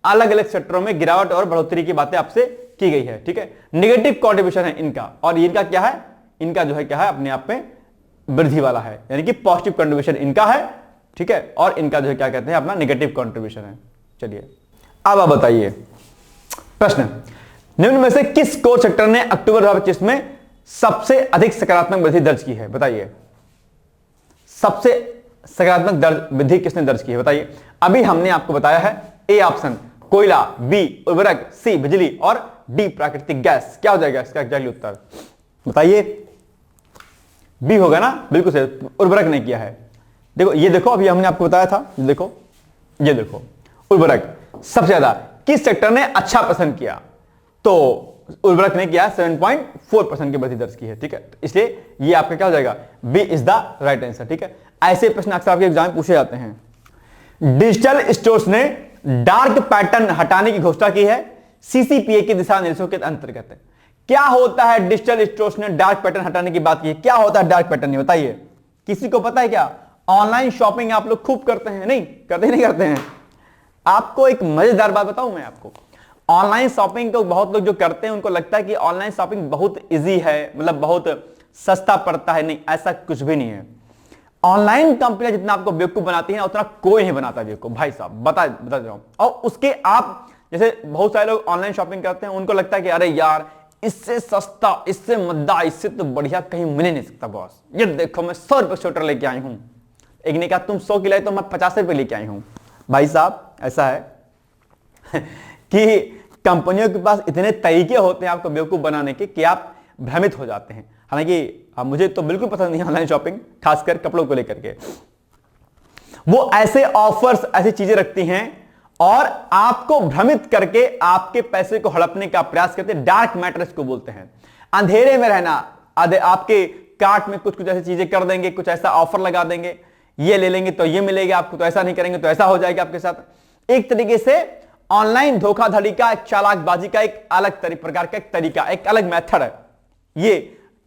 अलग अलग सेक्टरों में गिरावट और बढ़ोतरी की बातें आपसे की गई है। ठीक है, निगेटिव कॉन्ट्रीब्यूशन है इनका, और इनका क्या है? इनका जो है क्या है? अपने आप में वृद्धि वाला है, यानी कि पॉजिटिव कंट्रीब्यूशन इनका है। ठीक है, और इनका जो है क्या कहते हैं? अपना निगेटिव कंट्रीब्यूशन है। चलिए अब आप बताइए प्रश्न, निम्न में से किस कोर सेक्टर ने अक्टूबर 2025 में सबसे अधिक सकारात्मक वृद्धि दर्ज की है? बताइए, सबसे सकारात्मक वृद्धि किसने दर्ज की है? बताइए। अभी हमने आपको बताया है ए ऑप्शन कोयला, बी उर्वरक, सी बिजली और डी प्राकृतिक गैस। क्या हो जाएगा इसका एग्जैक्टली उत्तर? बताइए। बी होगा ना? बिल्कुल सही, उर्वरक ने किया है। देखो ये देखो, अभी हमने आपको बताया था, देखो ये देखो, उर्वरक सबसे ज्यादा किस सेक्टर ने अच्छा पसंद किया? तो उर्वरक ने किया 7.4% की वृद्धि दर्ज की है। ठीक है, इसलिए ये आपका क्या हो जाएगा? B is the right answer. ठीक है, ऐसे प्रश्न अक्सर आपके एग्जाम में पूछे जाते हैं। डिजिटल स्टोर्स ने डार्क पैटर्न हटाने की घोषणा की है सीसीपीए के दिशा निर्देशों के अंतर्गत। क्या होता है? डिजिटल स्टोर्स ने डार्क पैटर्न हटाने की बात की है। क्या होता है डार्क पैटर्न? ये बताइए, किसी को पता है क्या? ऑनलाइन शॉपिंग आप लोग खूब करते हैं, नहीं करते? नहीं करते हैं? आपको एक मजेदार बात बताऊं मैं आपको, ऑनलाइन शॉपिंग तो बहुत लोग जो करते हैं उनको लगता है कि ऑनलाइन शॉपिंग बहुत इजी है, मतलब बहुत सस्ता पड़ता है। नहीं, ऐसा कुछ भी नहीं है। ऑनलाइन कंपनियां जितना आपको बेवकूफ बनाती हैं उतना कोई नहीं बनाता बेवकूफ, भाई साहब बता जाऊं। और उसके आप जैसे बहुत सारे लोग ऑनलाइन शॉपिंग करते हैं, उनको लगता है कि अरे यार इससे सस्ता, इससे मद्दा, इससे तो बढ़िया कहीं मिल नहीं सकता बॉस। ये देखो मैं 100 रुपए स्वेटर लेके आई हूं। एक ने कहा तुम 100 की लाई तो मैं 50 रुपए लेके आई हूं। भाई साहब ऐसा है कि कंपनियों के पास इतने तरीके होते हैं आपको बेवकूफ बनाने के कि आप भ्रमित हो जाते हैं। हालांकि मुझे तो बिल्कुल पसंद नहीं ऑनलाइन शॉपिंग, खासकर कपड़ों को लेकर के। वो ऐसे ऑफर्स, ऐसी चीजें रखती हैं और आपको भ्रमित करके आपके पैसे को हड़पने का प्रयास करते हैं। डार्क मैटर इसको बोलते हैं। अंधेरे में रहना, आपके कार्ट में कुछ कुछ ऐसी चीजें कर देंगे, कुछ ऐसा ऑफर लगा देंगे, ये ले लेंगे तो ये मिलेगा आपको, तो ऐसा नहीं करेंगे तो ऐसा हो जाएगा आपके साथ। एक तरीके से ऑनलाइन धोखाधड़ी का, एक चालाकबाजी का एक अलग प्रकार का एक तरीका, एक अलग मेथड है। ये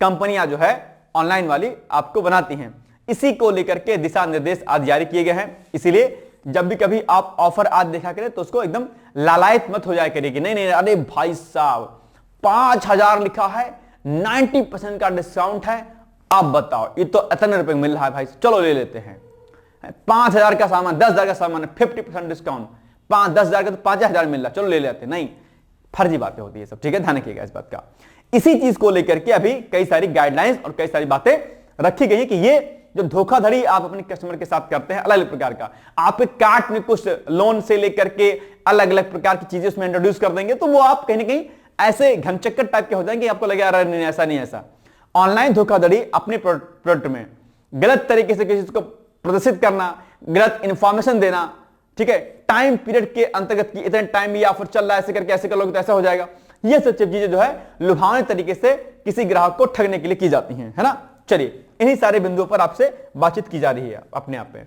कंपनियां जो है ऑनलाइन वाली आपको बनाती हैं। इसी को लेकर के दिशा निर्देश आज जारी किए गए हैं। इसीलिए जब भी कभी आप ऑफर आज देखा करें तो उसको एकदम लालायत मत हो जाए करेगी। नहीं नहीं, अरे भाई साहब 5000 लिखा है, 90% का डिस्काउंट है, आप बताओ ये तो इतने रुपए मिल रहा है भाई, चलो ले लेते हैं। 5000 का सामान, 10,000 का सामान, 50% डिस्काउंट, 10,000 का तो 5,000 मिल रहा, चलो ले लेते। नहीं, फर्जी बातें होती है सब। ठीक है, ध्यान रखिएगा इस बात का। इसी चीज को लेकर के अभी कई सारी गाइडलाइंस और कई सारी बातें रखी गई है कि ये जो धोखाधड़ी आप अपने कस्टमर के साथ करते हैं अलग अलग प्रकार का, आपके कार्ट में कुछ लोन से लेकर के अलग अलग प्रकार की चीजें उसमें इंट्रोड्यूस कर देंगे, तो वो आप कहीं ना कहीं ऐसे घनचक्कर टाइप के हो जाएंगे, आपको लगेगा अरे नहीं ऐसा नहीं ऐसा। ऑनलाइन धोखाधड़ी अपने प्रोडक्ट में गलत तरीके से किसी को प्रदर्शित करना, गलत इंफॉर्मेशन देना, ठीक है, टाइम पीरियड के अंतर्गत की इतने टाइम ये ऑफर चल रहा है, ऐसे करके ऐसे कर लोगे तो ऐसा हो जाएगा। ये सब चीजें जो है लुभावने तरीके से किसी ग्राहक को ठगने के लिए की जाती हैं, है ना। चलिए इन्हीं सारे बिंदुओं पर आपसे बातचीत की जा रही है अपने आप में।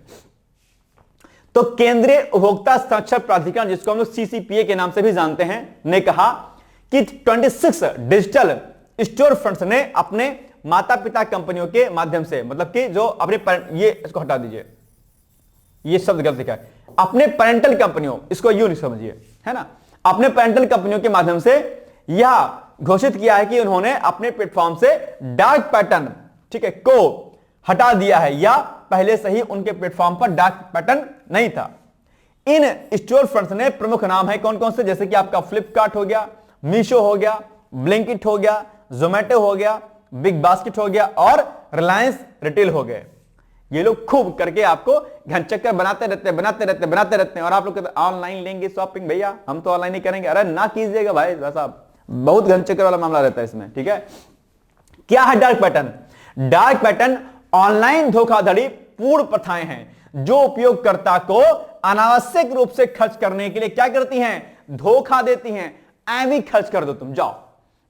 तो केंद्रीय उपभोक्ता संरक्षण प्राधिकरण, जिसको हम लोग सीसीपीए के नाम से भी जानते हैं, ने कहा कि 26 डिजिटल स्टोर फ्रंट्स ने अपने माता पिता कंपनियों के माध्यम से, मतलब कि जो अपने, ये इसको हटा दीजिए, ये शब्द गलत लिखा है, अपने पेरेंटल कंपनियों, इसको यूं नहीं समझिए, है ना, अपने पेरेंटल कंपनियों के माध्यम से यह घोषित किया है कि उन्होंने अपने प्लेटफॉर्म से डार्क पैटर्न, ठीक है, को हटा दिया है, या पहले से ही उनके प्लेटफॉर्म पर डार्क पैटर्न नहीं था। इन स्टोर फ्रंट्स ने प्रमुख नाम है कौन कौन से, जैसे कि आपका फ्लिपकार्ट हो गया, मीशो हो गया, ब्लिंकिट हो गया, जोमेटो हो गया, बिग बास्केट हो गया और रिलायंस रिटेल हो गए। ये लोग खूब करके आपको घनचक्कर बनाते रहते हैं और आप लोग कहते हैं ऑनलाइन लेंगे शॉपिंग, भैया हम तो ऑनलाइन ही करेंगे। अरे ना कीजिएगा भाई साहब, बहुत घनचक्कर वाला मामला रहता है इसमें, ठीक है। क्या है dark pattern? Dark pattern online धोखाधड़ी पूर्ण प्रथाएं हैं जो उपयोगकर्ता को अनावश्यक रूप से खर्च करने के लिए क्या करती हैं, धोखा देती हैं। ऐवी खर्च कर दो तुम, जाओ,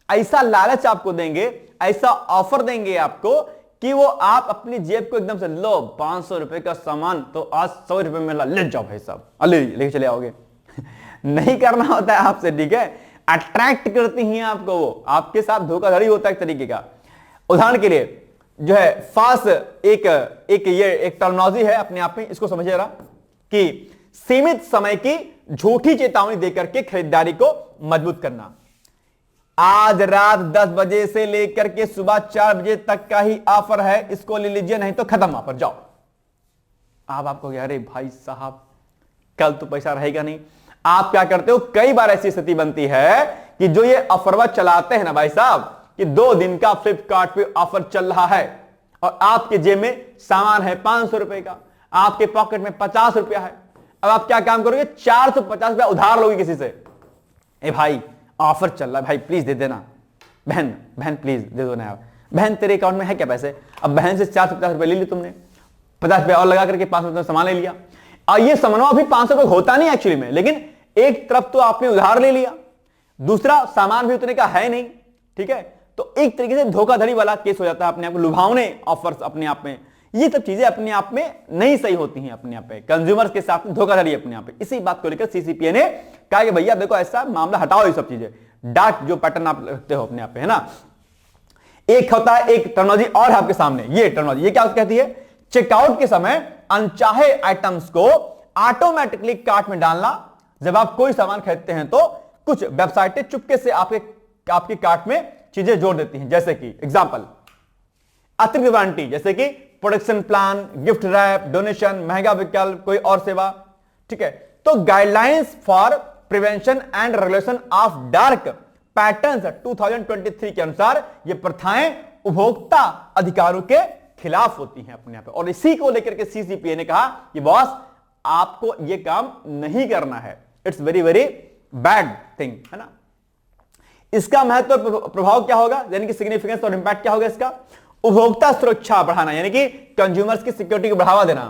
ऐसा लालच आपको देंगे, ऐसा ऑफर देंगे आपको कि वो आप अपनी जेब को एकदम से लो 500 रुपए का सामान तो आज 100 रुपए में ले जाओ भाई साहब, लेके चले आओगे। नहीं करना होता है आपसे, ठीक है। अट्रैक्ट करती हैं आपको, वो आपके साथ धोखाधड़ी होता है एक तरीके का। उदाहरण के लिए जो है फास्ट एक टर्मिनोलॉजी है अपने आप में, इसको समझिएगा कि सीमित समय की झूठी चेतावनी देकर के खरीदारी को मजबूत करना। आज रात 10 बजे से लेकर के सुबह 4 बजे तक का ही ऑफर है, इसको ले लीजिए नहीं तो खत्म ऑफर, जाओ। आपको अरे भाई साहब कल तो पैसा रहेगा नहीं। आप क्या करते हो, कई बार ऐसी स्थिति बनती है कि जो ये ऑफरवा चलाते हैं ना भाई साहब, कि 2 दिन का फ्लिपकार्ट पे ऑफर चल रहा है और आपके जेब में सामान है 500 रुपए का, आपके पॉकेट में 50 रुपया है। अब आप क्या काम करोगे, 450 रुपया उधार लोगे किसी से। ए भाई ऑफर चल रहा है भाई, प्लीज दे देना। बहन प्लीज दे दो ना। बहन तेरे अकाउंट में है क्या पैसे? अब बहन से 450 रुपए ले ली तुमने, 50 रुपया और लगा करके 500 रुपये सामान ले लिया। और ये सामान भी 500 रुपये होता नहीं एक्चुअली में, लेकिन एक तरफ तो आपने उधार ले लिया, दूसरा सामान भी उतने का है नहीं, ठीक है। तो एक तरीके से धोखाधड़ी वाला केस हो जाता है अपने आप को, लुभावने ऑफर्स अपने आप में। ये सब चीजें अपने आप में नहीं सही होती हैं अपने आप पे, कंज्यूमर्स के साथ धोखाधड़ी अपने आप पे। इसी बात को लेकर सीसीपीए ने कहा कि भैया देखो ऐसा मामला हटाओ, ये सब चीजें डार्क जो पैटर्न आप रखते हो अपने आप पे, है ना। एक होता है, एक टर्मिनोलॉजी और आपके सामने, ये टर्मिनोलॉजी, ये क्या कहती है, चेकआउट के समय अनचाहे आइटम्स को ऑटोमेटिकली कार्ट में डालना। जब आप कोई सामान खरीदते हैं तो कुछ वेबसाइटें चुपके से आपके कार्ट में चीजें जोड़ देती हैं, जैसे कि एग्जांपल अतिरिक्त वारंटी, जैसे कि production plan, gift wrap, donation, महंगा विकल्प, कोई और सेवा, ठीक है। तो guidelines for prevention and regulation of dark patterns 2023 के अनुसार ये प्रथाएं उपभोक्ता अधिकारों के खिलाफ होती हैं अपने आप पे। और इसी को लेकर के सीसीपीए ने कहा कि बॉस आपको ये काम नहीं करना है, it's very very bad thing, है ना। इसका महत्व प्रभाव क्या होगा, यानी कि सिग्निफिकेंस और इंपैक्ट क्या होगा इसका, उपभोक्ता सुरक्षा बढ़ाना, यानी कि कंज्यूमर्स की सिक्योरिटी को बढ़ावा देना,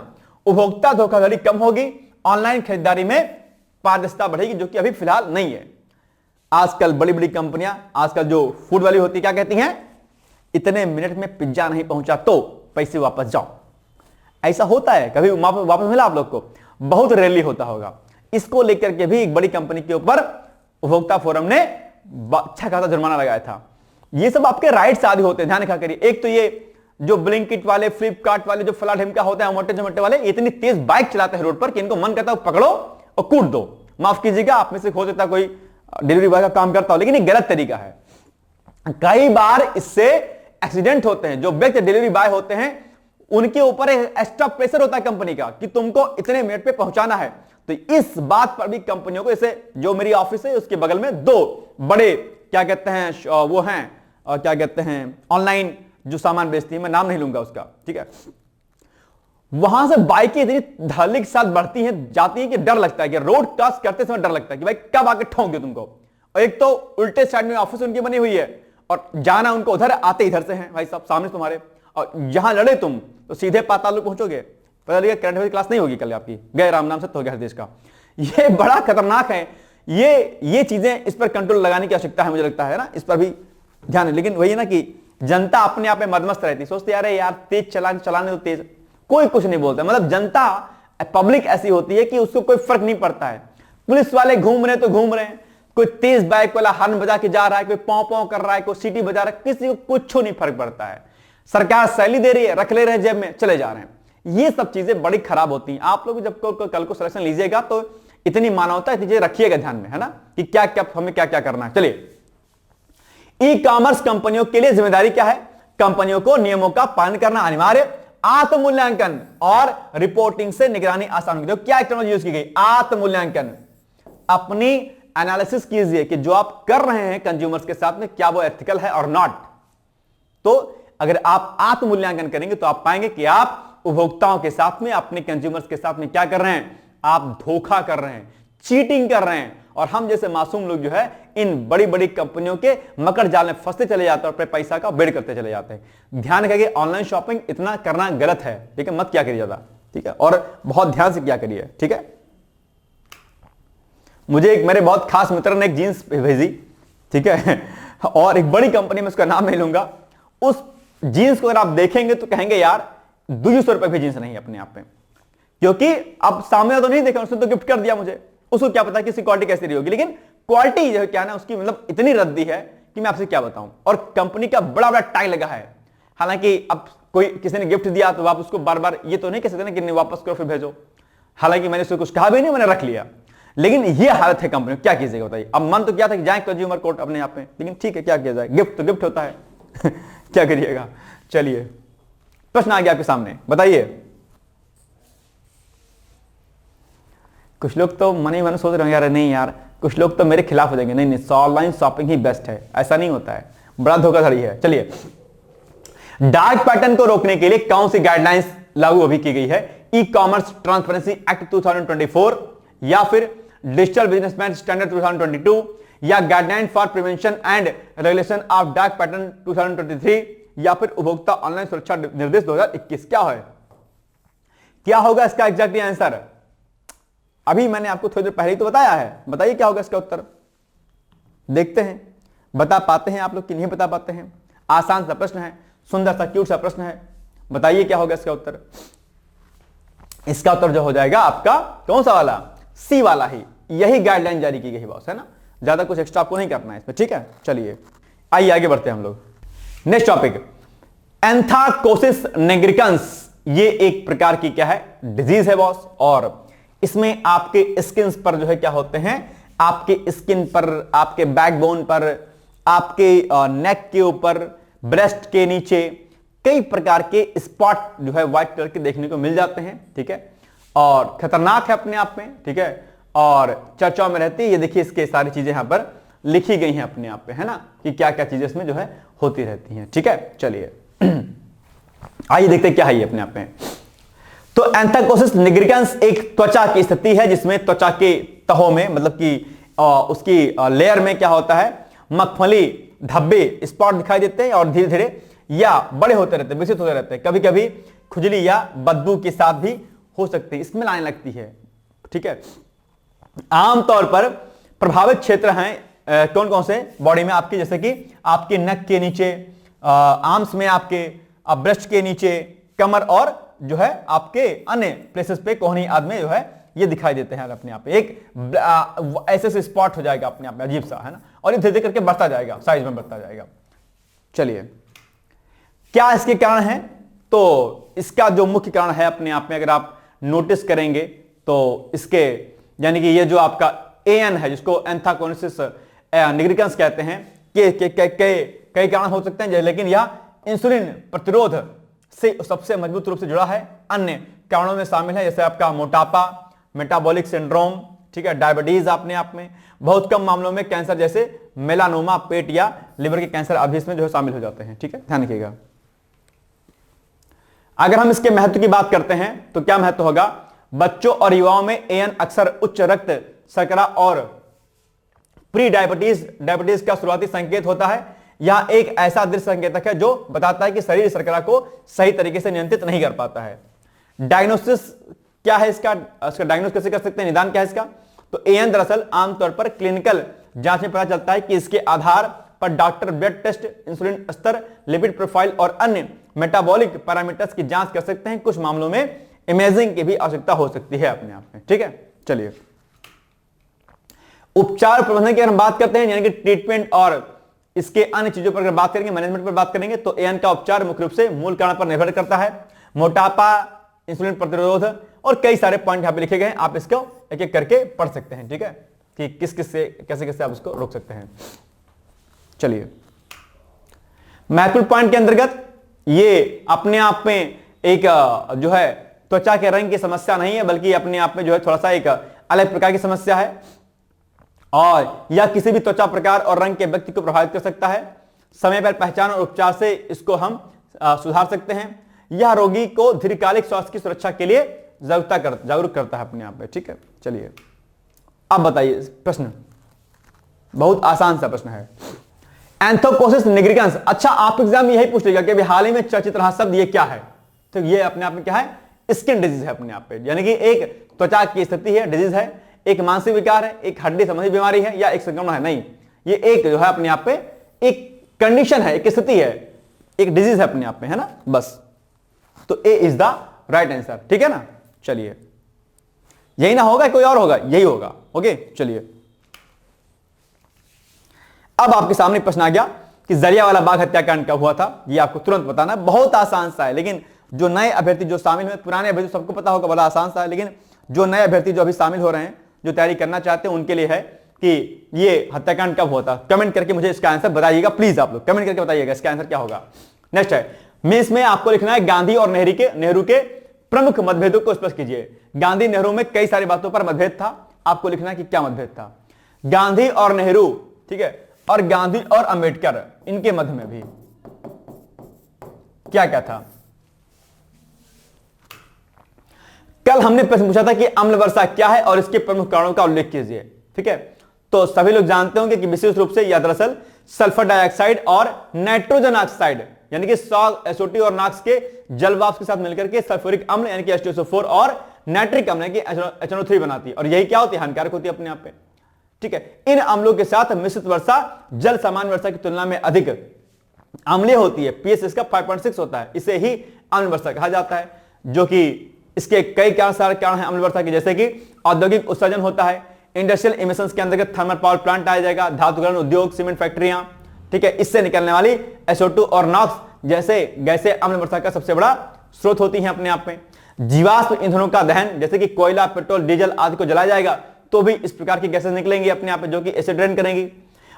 उपभोक्ता धोखाधड़ी कम होगी, ऑनलाइन खरीदारी में पारदर्शिता बढ़ेगी, जो कि अभी फिलहाल नहीं है। आजकल बड़ी बड़ी कंपनियां, आजकल जो फूड वाली होती है, क्या कहती हैं, इतने मिनट में पिज्जा नहीं पहुंचा तो पैसे वापस जाओ। ऐसा होता है, कभी वापस मिला आप लोग को? बहुत रेयरली होता होगा। इसको लेकर के भी एक बड़ी कंपनी के ऊपर उपभोक्ता फोरम ने अच्छा खासा जुर्माना लगाया था। ये सब आपके राइट्स आदि होते हैं, ध्यान रखा करिए। एक तो ये जो ब्लिंकिट वाले, फ्लिपकार्ट वाले, जो फला ढिमका होता है, मोटे चमटे वाले, इतनी तेज बाइक चलाते हैं रोड पर कि इनको मन करता है पकड़ो और कूट दो। माफ कीजिएगा, आप में से हो सकता है कोई डिलीवरी बॉय का काम करता हो, लेकिन ये गलत तरीका है। कई बार इससे एक्सीडेंट होते हैं। जो व्यक्ति डिलीवरी बॉय होते हैं उनके ऊपर एक्स्ट्रा प्रेशर होता है कंपनी का कि तुमको इतने मिनट पे पहुंचाना है। तो इस बात पर भी कंपनियों को, जैसे जो मेरी ऑफिस है उसके बगल में 2 बड़े क्या कहते हैं वो हैं, और क्या कहते हैं ऑनलाइन जो सामान बेचती है, मैं नाम नहीं लूंगा उसका, ठीक है। वहां से बाइकें इतनी धड़ल्ले के साथ बढ़ती हैं, जाती हैं कि डर लगता है, कि रोड क्रॉस करते समय डर लगता है कि भाई कब आके ठोक दे तुमको। और एक तो उल्टे साइड में ऑफिस उनकी बनी हुई है और जाना उनको उधर, आते इधर से हैं भाई साहब सामने तुम्हारे, और जहां लड़े तुम तो सीधे पाताल पहुंचोगे। पता लगे करंट अफेयर क्लास नहीं होगी कल आपकी, गए राम नाम से तो हो गया देश का। ये बड़ा खतरनाक है। ये चीजें, इस पर कंट्रोल लगाने की आवश्यकता है, मुझे लगता है ना, इस पर भी ध्यान है। लेकिन वही ना कि जनता अपने आप में मदमस्त रहती, सोचते यार तेज चलाने तो तेज, कोई कुछ नहीं बोलता। मतलब जनता, पब्लिक ऐसी होती है कि उसको कोई फर्क नहीं पड़ता है। पुलिस वाले घूम रहे तो घूम रहे हैं, कोई तेज बाइक वाला हॉर्न बजा के जा रहा है, कोई पौ पौ कर रहा है, कोई सीटी बजा रहा है, किसी को कुछ नहीं फर्क पड़ता है। सरकार सैलरी दे रही है, रख ले रहे हैं जेब में, चले जा रहे हैं। ये सब चीजें बड़ी खराब होती हैं। आप लोग जब कल को सिलेक्शन लीजिएगा तो इतनी मानवता चीजें रखिएगा ध्यान में, है ना, कि क्या क्या हमें क्या क्या करना है। चलिए, ई कॉमर्स कंपनियों के लिए जिम्मेदारी क्या है, कंपनियों को नियमों का पालन करना अनिवार्य, आत्ममूल्यांकन और रिपोर्टिंग से निगरानी आसान होगी। क्या टेक्नोलॉजी यूज की गई, आत्ममूल्यांकन। अपनी एनालिसिस कीजिए कि जो आप कर रहे हैं कंज्यूमर्स के साथ में, क्या वो एथिकल है और नॉट। तो अगर आप आत्ममूल्यांकन करेंगे तो आप पाएंगे कि आप उपभोक्ताओं के साथ में, अपने कंज्यूमर्स के साथ में क्या कर रहे हैं, आप धोखा कर रहे हैं, चीटिंग कर रहे हैं, और हम जैसे मासूम लोग जो है इन बड़ी बड़ी कंपनियों के मकर जाल में फंसते चले जाते हैं और अपने पैसा का बेड़ करते चले जाते हैं। ध्यान रखिए ऑनलाइन शॉपिंग इतना करना गलत है, ठीक है, मत क्या करिए ज्यादा, ठीक है, और बहुत ध्यान से क्या करिए, ठीक है। मुझे एक मेरे बहुत खास मित्र ने एक जीन्स भेजी, ठीक है, और एक बड़ी कंपनी में, उसका नाम नहीं लूंगा, उस जीन्स को अगर आप देखेंगे तो कहेंगे यार 200 रुपए की जीन्स नहीं है अपने आप में, क्योंकि अब सामने तो नहीं देखा, उसने तो गिफ्ट कर दिया मुझे, उसको क्या पता कि इसकी क्वालिटी कैसी रही होगी, लेकिन क्वालिटी जो है क्या ना उसकी मतलब इतनी रद्दी है कि मैं आपसे क्या बताऊं। और कंपनी का बड़ा बड़ा टैग लगा है, हालांकि अब कोई किसी ने गिफ्ट दिया तो आप उसको बार बार ये तो नहीं कह सकते ना कि नहीं वापस करो फिर भेजो, हालांकि मैंने उसको कुछ कहा भी नहीं, मैंने रख लिया, लेकिन ये हालत है कंपनी, क्या कीजिएगा बताइए। अब मन तो क्या था कि जाए कंज्यूमर कोर्ट अपने यहाँ पे, लेकिन ठीक है क्या किया जाए, गिफ्ट तो गिफ्ट होता है क्या करिएगा। चलिए प्रश्न आ गया आपके सामने, बताइए। कुछ लोग तो मन ही मन सोच रहे हैं यार नहीं यार, कुछ लोग तो मेरे खिलाफ हो जाएंगे, नहीं नहीं ऑनलाइन शॉपिंग ही बेस्ट है, ऐसा नहीं होता है, बड़ा धोखाधड़ी है। चलिए, डार्क पैटर्न को रोकने के लिए कौन सी गाइडलाइंस लागू अभी की गई है? ई कॉमर्स ट्रांसपेरेंसी एक्ट 2024, या फिर डिजिटल बिजनेसमैन स्टैंडर्ड 2022, या guideline for prevention and regulation of dark pattern 2023, या फिर उपभोक्ता ऑनलाइन सुरक्षा निर्देश 2021। क्या है, क्या होगा इसका एग्जैक्टली आंसर? अभी मैंने आपको थोड़ी देर पहले ही तो बताया है, बताइए क्या होगा इसका उत्तर। देखते हैं बता पाते हैं आप लोग कि नहीं बता पाते हैं। आसान सा प्रश्न है, सुंदर सा क्यूट सा प्रश्न है, बताइए क्या होगा इसका उत्तर। इसका उत्तर जो हो जाएगा आपका कौन सा वाला, सी वाला ही, यही गाइडलाइन जारी की गई बॉस, है ना, ज्यादा कुछ एक्स्ट्रा आपको नहीं करना है इसमें, ठीक है। चलिए आइए आगे बढ़ते हैं हम लोग। नेक्स्ट टॉपिक, एंथ्राकोसिस निग्रिकन्स, ये एक प्रकार की क्या है, डिजीज है बॉस, और इसमें आपके स्किन पर जो है क्या होते हैं, आपके स्किन पर, आपके बैकबोन पर, आपके नेक के ऊपर, ब्रेस्ट के नीचे कई प्रकार के स्पॉट जो है व्हाइट कलर के देखने को मिल जाते हैं, ठीक है, और खतरनाक है अपने आप में, ठीक है, और चर्चा में रहती है। ये देखिए इसके सारी चीजें यहां पर लिखी गई हैं अपने आप पे, है ना, कि क्या क्या चीजें इसमें जो है होती रहती हैं, ठीक है। चलिए आइए देखते हैं क्या है ये अपने आप में। तो एंथ्राकोसिस निग्रिकन्स एक त्वचा की स्थिति है जिसमें त्वचा के तहों में, मतलब कि उसकी लेयर में क्या होता है, मखमली धब्बे स्पॉट दिखाई देते हैं और धीरे धीरे या बड़े होते रहते हैं, विकसित होते रहते हैं, कभी कभी खुजली या बदबू के साथ भी हो सकती है, इसमें आने लगती है, ठीक है। आमतौर पर प्रभावित क्षेत्र हैं कौन कौन से बॉडी में आपके, जैसे कि आपके नेक के नीचे, आर्म्स में, आपके ब्रेस्ट के नीचे, कमर, और जो है आपके अन्य प्लेसेस पे कोहनी आदि में जो है ये दिखाई देते हैं अपने आप पे। एक ऐसे स्पॉट हो जाएगा अपने आप में, अजीब सा, है ना, और ये धीरे धीरे करके बढ़ता जाएगा, साइज में बढ़ता जाएगा। चलिए क्या इसके कारण है, तो इसका जो मुख्य कारण है अपने आप में अगर आप नोटिस करेंगे तो इसके, यानी कि ये जो आपका एन है जिसको एंथ्राकोसिस निग्रिकन्स कहते हैं, कई कारण हो सकते हैं, लेकिन यह इंसुलिन प्रतिरोध से सबसे मजबूत रूप से जुड़ा है। अन्य कारणों में शामिल है जैसे आपका मोटापा, मेटाबॉलिक सिंड्रोम, ठीक है, डायबिटीज अपने आप में, बहुत कम मामलों में कैंसर जैसे मेलानोमा, पेट या लिवर के कैंसर अभी इसमें जो है शामिल हो जाते हैं, ठीक है, ध्यान रखिएगा। अगर हम इसके महत्व की बात करते हैं तो क्या महत्व होगा, बच्चों और युवाओं में एन अक्सर उच्च रक्त शर्करा और प्री डायबिटीज का शुरुआती संकेत होता है। यह एक ऐसा दृश्य संकेतक है जो बताता है कि शरीर शर्करा को सही तरीके से नियंत्रित नहीं कर पाता है। डायग्नोसिस क्या है इसका डायग्नोस कैसे कर सकते हैं, निदान क्या है इसका, तो एएन दरअसल आमतौर पर क्लिनिकल जांच में पता चलता है कि इसके आधार पर डॉक्टर ब्लड टेस्ट, इंसुलिन स्तर, लिपिड प्रोफाइल और अन्य मेटाबॉलिक पैरामीटर्स की जांच कर सकते हैं। कुछ मामलों में इमेजिंग की भी आवश्यकता हो सकती है अपने आप में, ठीक है। चलिए उपचार प्रबंधन की अगर हम बात करते हैं, यानी कि ट्रीटमेंट और इसके अन्य चीजों पर अगर बात करेंगे, मैनेजमेंट पर बात करेंगे, तो एएन का उपचार मुख्य रूप से मूल कारण पर निर्भर करता है। मोटापा, इंसुलिन प्रतिरोध और कई सारे पॉइंट यहां पे लिखे गए हैं, आप इसको एक एक करके पढ़ सकते हैं, ठीक है, कि किस किस से कैसे कैसे आप इसको रोक सकते हैं। चलिए महत्वपूर्ण पॉइंट के अंतर्गत ये अपने आप में एक जो है त्वचा के रंग की समस्या नहीं है, बल्कि अपने आप में जो है थोड़ा सा एक अलग प्रकार की समस्या है, और यह किसी भी त्वचा प्रकार और रंग के व्यक्ति को प्रभावित कर सकता है। समय पर पहचान और उपचार से इसको हम सुधार सकते हैं। यह रोगी को दीर्घकालिक स्वास्थ्य की सुरक्षा के लिए जागरूक करता है अपने आप में, ठीक है। चलिए अब बताइए प्रश्न, बहुत आसान सा प्रश्न है। एंथोकोसिस निग्रिकन्स, अच्छा आप एग्जाम में यही पूछ लेगा कि अभी हाल ही में चर्चित रहा शब्द ये क्या है, तो ये अपने आप में क्या है, स्किन डिजीज है अपने आप पे, यानी कि एक त्वचा की स्थिति है, डिजीज है, एक मानसिक विकार है, एक हड्डी संबंधी बीमारी है, या एक संक्रमण है, नहीं, ये एक जो है अपने आप पे एक कंडीशन है, एक स्थिति है, एक डिजीज है अपने आप में, है ना, बस। तो ए इज द राइट आंसर, ठीक है ना। चलिए, यही ना होगा, कोई और होगा, यही होगा। ओके, चलिए अब आपके सामने प्रश्न आ गया कि जलियांवाला बाग हत्याकांड कब हुआ था, ये आपको तुरंत बताना, बहुत आसान सा है, लेकिन जो नए अभ्यर्थी जो शामिल हुए, पुराने अभ्यर्थी सबको पता होगा बड़ा आसान सा है, लेकिन जो नए अभ्यर्थी जो अभी शामिल हो रहे हैं, जो तैयारी करना चाहते हैं, उनके लिए है कि ये हत्याकांड कब हुआ था। कमेंट करके मुझे इसका आंसर बताइएगा, प्लीज आप लोग कमेंट करके बताइएगा इसका आंसर क्या होगा। नेक्स्ट है, मिस में आपको लिखना है गांधी और नेहरू के प्रमुख मतभेदों को स्पष्ट कीजिए। गांधी नेहरू में कई सारी बातों पर मतभेद था, आपको लिखना है कि क्या मतभेद था। गांधी और नेहरू, ठीक है, और गांधी और अंबेडकर, इनके मध्य में भी क्या क्या था। कल हमने प्रश्न पूछा था कि अम्ल वर्षा क्या है और इसके प्रमुख कारणों का उल्लेख कीजिए, ठीक है। तो सभी लोग जानते होंगे कि विशेष रूप से यह दरअसल सल्फर डाइऑक्साइड और नाइट्रोजन ऑक्साइड यानी कि SO2 और NOx के जल वाष्प के साथ मिलकर के सल्फ्यूरिक अम्ल यानी कि H2SO4 और नाइट्रिक अम्ल यानी कि HNO3 बनाती है, और यही क्या होती है, हानिकारक होती है अपने आप पे, ठीक है। इन अम्लों के साथ मिश्रित वर्षा जल सामान्य वर्षा की तुलना में अधिक अम्लीय होती है, pH इसका 5.6 होता है, इसे ही अम्ल वर्षा कहा जाता है, जो कि इसके कई कारण हैं अम्ल वर्षा के, जैसे कि औद्योगिक उत्सर्जन होता है, इंडस्ट्रियल इमिशंस के अंतर्गत थर्मल पावर प्लांट आ जाएगा, धातुकरण उद्योग, सीमेंट फैक्ट्रियां, ठीक है, इससे निकलने वाली SO2 और NOx जैसे गैसें अम्ल वर्षा का सबसे बड़ा स्रोत होती हैं अपने आप में। जीवाश्म ईंधनों का दहन जैसे कि कोयला, पेट्रोल, डीजल आदि को जलाया जाएगा तो भी इस प्रकार की गैसें निकलेंगी अपने आप में, जो कि एसिड रेन करेंगी।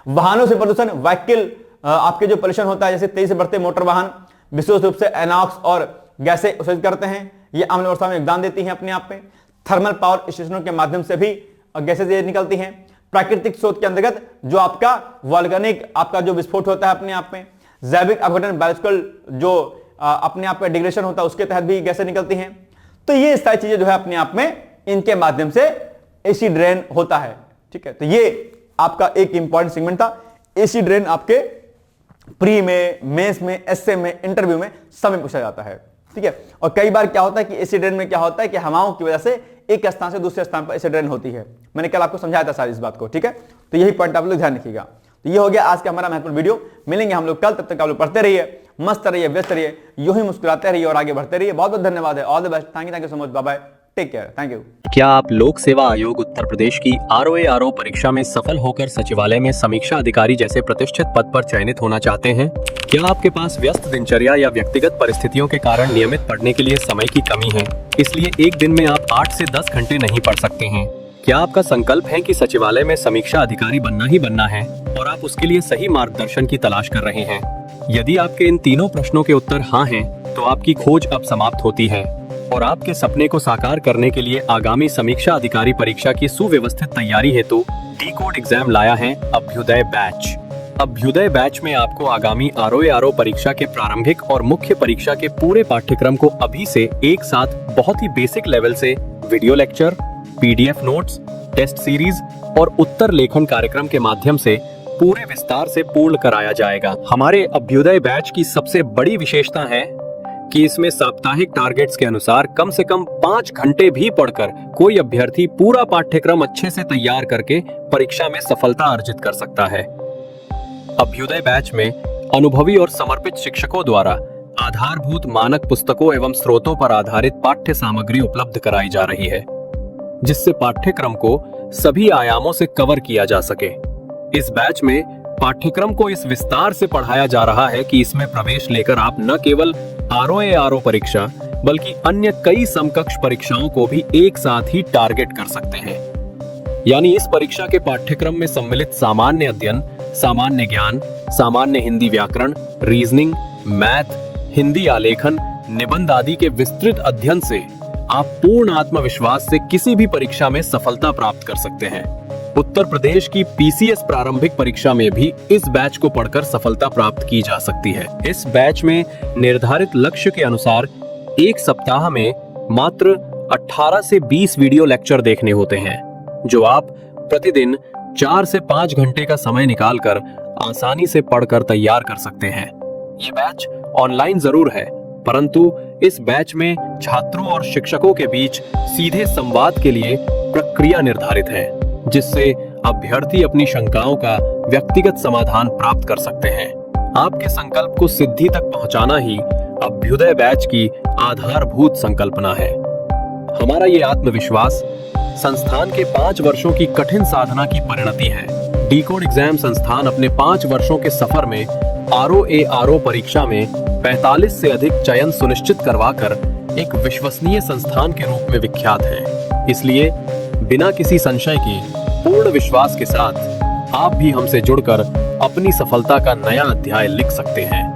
वाहनों से प्रदूषण, व्हीकल आपके जो पोल्यूशन होता है, जैसे तेजी से बढ़ते मोटर वाहन विशेष रूप से NOx और गैसें उत्सर्जित करते हैं, ये अम्ल वर्षा में योगदान देती हैं अपने आप में। थर्मल पावर स्टेशनों के माध्यम से भी गैसें निकलती हैं। प्राकृतिक स्रोत के अंतर्गत जो आपका वॉल्केनिक आपका जो विस्फोट होता है अपने आप में, जैविक अपघटन, बायोलॉजिकल जो अपने आप में डिग्रेडेशन होता है, उसके तहत भी गैसें निकलती हैं। तो ये सारी चीजें जो है अपने आप में इनके माध्यम से एसिड रेन होता है, ठीक है। तो ये आपका एक इंपॉर्टेंट सेगमेंट था। एसिड रेन आपके प्री में, मेंस में, एसए में, इंटरव्यू में सब में पूछा जाता है, ठीक है। और कई बार क्या होता है कि एसिड रेन में क्या होता है कि हवाओं की वजह से एक स्थान से दूसरे स्थान पर एसिड रेन होती है। मैंने कल आपको समझाया था सारी इस बात को, ठीक है। तो यही पॉइंट आप लोग ध्यान रखिएगा। तो ये हो गया आज का हमारा महत्वपूर्ण वीडियो। मिलेंगे हम लोग कल, तब तक आप लोग पढ़ते रहिए, मस्त रहिए, व्यस्त रहिए, यूं ही मुस्कुराते रहिए और आगे बढ़ते रहिए। बहुत बहुत धन्यवाद है। All the best, thank you so much, bye bye, take care, thank you. क्या आप लोक सेवा आयोग उत्तर प्रदेश की ROA परीक्षा में सफल होकर सचिवालय में समीक्षा अधिकारी जैसे प्रतिष्ठित पद पर चयनित होना चाहते हैं? क्या आपके पास व्यस्त दिनचर्या या व्यक्तिगत परिस्थितियों के कारण नियमित पढ़ने के लिए समय की कमी है, इसलिए एक दिन में आप 8 से 10 घंटे नहीं पढ़ सकते हैं? क्या आपका संकल्प है कि सचिवालय में समीक्षा अधिकारी बनना ही बनना है और आप उसके लिए सही मार्गदर्शन की तलाश कर रहे हैं? यदि आपके इन तीनों प्रश्नों के उत्तर हाँ हैं, तो आपकी खोज अब समाप्त होती है और आपके सपने को साकार करने के लिए आगामी समीक्षा अधिकारी परीक्षा की सुव्यवस्थित तैयारी हेतु D-Code एग्जाम लाया है अभ्युदय बैच। अभ्युदय बैच में आपको आगामी ROA परीक्षा के प्रारंभिक और मुख्य परीक्षा के पूरे पाठ्यक्रम को अभी से एक साथ बहुत ही बेसिक लेवल से video lecture, PDF notes, test series और उत्तर लेखन कार्यक्रम के माध्यम से पूरे विस्तार से पूर्ण कराया जाएगा। हमारे अभ्युदय बैच की सबसे बड़ी विशेषता है कि इसमें साप्ताहिक टारगेट्स के अनुसार कम से कम 5 घंटे भी पढ़कर कोई अभ्यर्थी पूरा पाठ्यक्रम अच्छे से तैयार करके परीक्षा में सफलता अर्जित कर सकता है। अभ्युदय बैच में अनुभवी और समर्पित शिक्षकों द्वारा आधारभूत मानक पुस्तकों एवं स्रोतों पर आधारित पाठ्य सामग्री उपलब्ध कराई जा रही है, जिससे पाठ्यक्रम को सभी आयामों से कवर किया जा सके। इस बैच में पाठ्यक्रम को इस विस्तार से पढ़ाया जा रहा है कि इसमें प्रवेश लेकर आप न केवल ROA परीक्षा बल्कि अन्य कई समकक्ष परीक्षाओं को भी एक साथ ही टारगेट कर सकते हैं। यानी इस परीक्षा के पाठ्यक्रम में सम्मिलित सामान्य अध्ययन, सामान्य ज्ञान, सामान्य हिंदी व्याकरण, रीजनिंग, मैथ, हिंदी आलेखन, निबंध आदि के विस्तृत अध्ययन से आप पूर्ण आत्मविश्वास से किसी भी परीक्षा में सफलता प्राप्त कर सकते हैं। उत्तर प्रदेश की PCS प्रारंभिक परीक्षा में भी इस बैच को पढ़कर सफलता प्राप्त की जा सकती है। इस बैच में निर्धारित लक्ष्य के अनुसार एक सप्ताह में मात्र 18 से 20 वीडियो लेक्चर देखने होते हैं, जो आप प्रतिदिन 4 से 5 घंटे का समय निकालकर आसानी से पढ़कर तैयार कर सकते हैं। ये बैच ऑनलाइन जरूर है, परंतु इस बैच में छात्रों और शिक्षकों के बीच सीधे संवाद के लिए प्रक्रिया निर्धारित है, जिससे अभ्यर्थी अपनी शंकाओं का व्यक्तिगत समाधान प्राप्त कर सकते हैं। आपके संकल्प को सिद्धि तक पहुंचाना ही अभ्युदय बैच की आधारभूत संकल्पना है। हमारा ये आत्मविश्वास संस्थान के 5 वर्षों की कठिन साधना की परिणति है। डीकोड एग्जाम संस्थान अपने 5 वर्षों के सफर में ROARO परीक्षा में 45 से अधिक चयन सुनिश्चित करवाकर एक विश्वसनीय संस्थान के रूप में विख्यात है। इसलिए बिना किसी संशय के पूर्ण विश्वास के साथ आप भी हमसे जुड़कर अपनी सफलता का नया अध्याय लिख सकते हैं।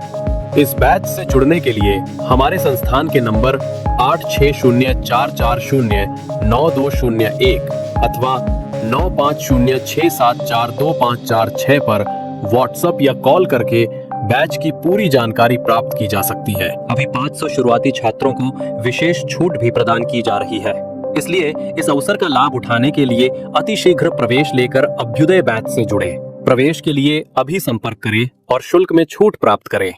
इस बैच से जुड़ने के लिए हमारे संस्थान के नंबर 8604409201 अथवा 9506742546 पर व्हाट्सएप या कॉल करके बैच की पूरी जानकारी प्राप्त की जा सकती है। अभी 500 शुरुआती छात्रों को विशेष छूट भी प्रदान की जा रही है, इसलिए इस अवसर का लाभ उठाने के लिए अतिशीघ्र प्रवेश लेकर अभ्युदय बैच से जुड़े। प्रवेश के लिए अभी संपर्क करें और शुल्क में छूट प्राप्त करें।